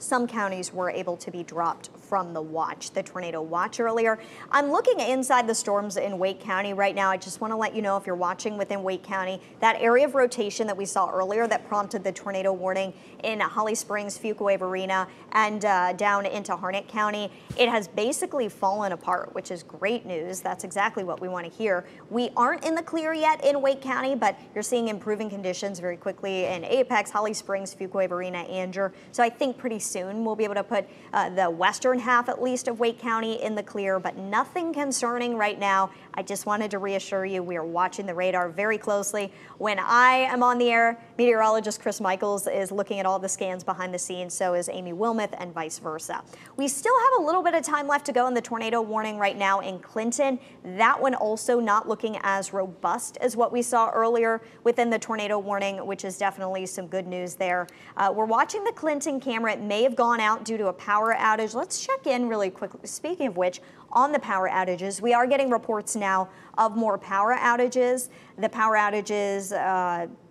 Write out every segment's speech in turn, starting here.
some counties were able to be dropped from the watch, the tornado watch earlier. I'm looking inside the storms in Wake County right now. I just want to let you know, if you're watching within Wake County, that area of rotation that we saw earlier that prompted the tornado warning in Holly Springs, Fuquay Arena, and down into Harnett County, it has basically fallen apart, which is great news. That's exactly what we want to hear. We aren't in the clear yet in Wake County, but you're seeing improving conditions very quickly in Apex, Holly Springs, Fuquay Arena, Anger. So I think pretty soon we'll be able to put the western half, at least, of Wake County in the clear, but nothing concerning right now. I just wanted to reassure you we are watching the radar very closely. When I am on the air, meteorologist Chris Michaels is looking at all the scans behind the scenes, so is Amy Wilmoth, and vice versa. We still have a little bit of time left to go in the tornado warning right now in Clinton. That one also not looking as robust as what we saw earlier within the tornado warning, which is definitely some good news there. We're watching the Clinton camera. It may have gone out due to a power outage. Let's check in really quickly. Speaking of which, on the power outages, we are getting reports now of more power outages. The power outages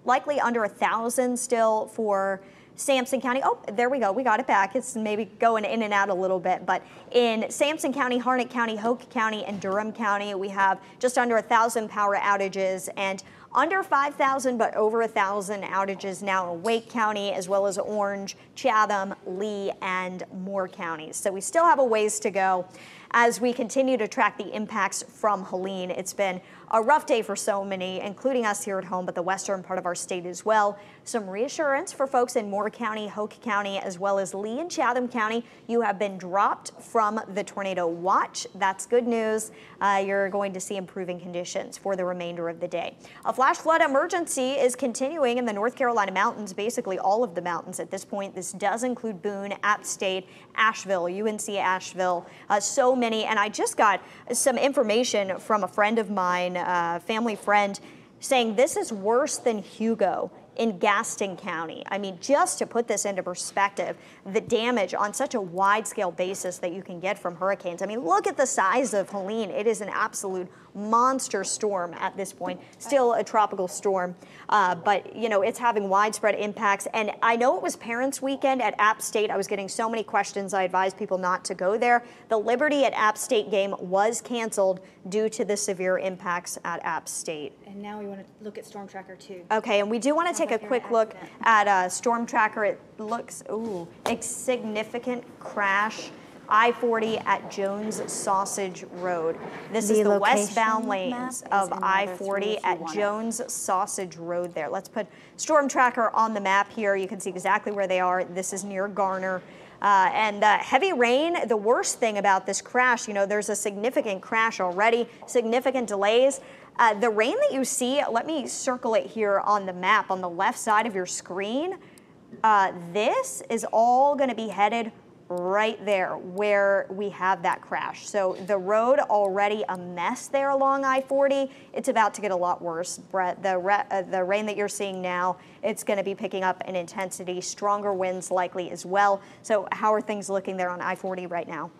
likely under 1,000 still for Sampson County. Oh, there we go. We got it back. It's maybe going in and out a little bit, but in Sampson County, Harnett County, Hoke County, and Durham County, we have just under 1,000 power outages, and under 5,000, but over 1,000 outages now in Wake County, as well as Orange, Chatham, Lee, and Moore counties. So we still have a ways to go as we continue to track the impacts from Helene. It's been a rough day for so many, including us here at home, but the western part of our state as well. Some reassurance for folks in Moore County, Hoke County, as well as Lee and Chatham County. You have been dropped from the tornado watch. That's good news. You're going to see improving conditions for the remainder of the day. A flash flood emergency is continuing in the North Carolina mountains, basically all of the mountains at this point. This does include Boone, App State, Asheville, UNC Asheville, so many. And I just got some information from a friend of mine, family friend, saying this is worse than Hugo in Gaston County. I mean, just to put this into perspective, the damage on such a wide-scale basis that you can get from hurricanes. I mean, look at the size of Helene. It is an absolute monster storm at this point, still a tropical storm, but you know, it's having widespread impacts. And I know it was Parents Weekend at App State. I was getting so many questions. I advised people not to go there. The Liberty at App State game was canceled due to the severe impacts at App State. And now we want to look at Storm Tracker too. Okay, and we do want to take a quick look at Storm Tracker. It looks, ooh, a significant crash. I-40 at Jones Sausage Road. This is the westbound lanes of I-40 at Jones Sausage Road there. Let's put Storm Tracker on the map here. You can see exactly where they are. This is near Garner. And heavy rain, the worst thing about this crash, you know, there's a significant crash already, significant delays. The rain that you see, let me circle it here on the map on the left side of your screen. This is all going to be headed right there where we have that crash. So the road already a mess there along I-40. It's about to get a lot worse, Brett. The rain that you're seeing now, it's going to be picking up in intensity, stronger winds likely as well. So how are things looking there on I-40 right now?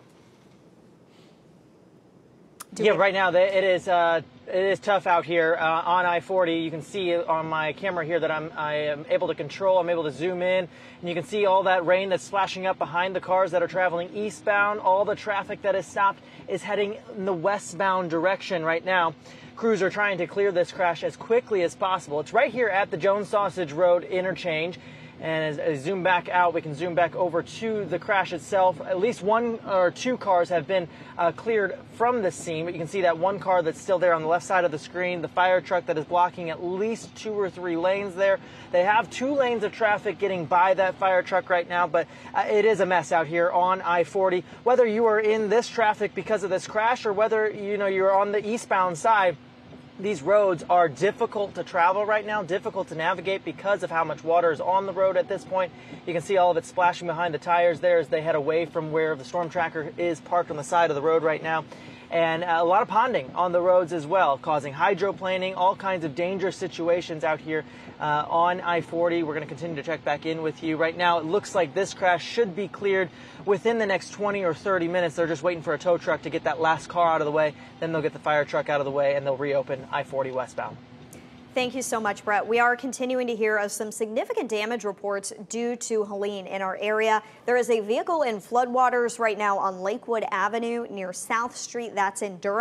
Right now it is tough out here on I-40. You can see on my camera here that I am able to control. I'm able to zoom in, and you can see all that rain that's splashing up behind the cars that are traveling eastbound. All the traffic that is stopped is heading in the westbound direction right now. Crews are trying to clear this crash as quickly as possible. It's right here at the Jones Sausage Road interchange. And as I zoom back out, we can zoom back over to the crash itself. At least one or two cars have been cleared from the scene, but you can see that one car that's still there on the left side of the screen, the fire truck that is blocking at least 2 or 3 lanes there. They have 2 lanes of traffic getting by that fire truck right now, but it is a mess out here on I-40. Whether you are in this traffic because of this crash or whether you're on the eastbound side, these roads are difficult to travel right now, difficult to navigate because of how much water is on the road at this point. You can see all of it splashing behind the tires there as they head away from where the Storm Tracker is parked on the side of the road right now. And a lot of ponding on the roads as well, causing hydroplaning, all kinds of dangerous situations out here on I-40. We're going to continue to check back in with you. Right now, it looks like this crash should be cleared within the next 20 or 30 minutes. They're just waiting for a tow truck to get that last car out of the way. Then they'll get the fire truck out of the way, and they'll reopen I-40 westbound. Thank you so much, Brett. We are continuing to hear of some significant damage reports due to Helene in our area. There is a vehicle in floodwaters right now on Lakewood Avenue near South Street. That's in Durham.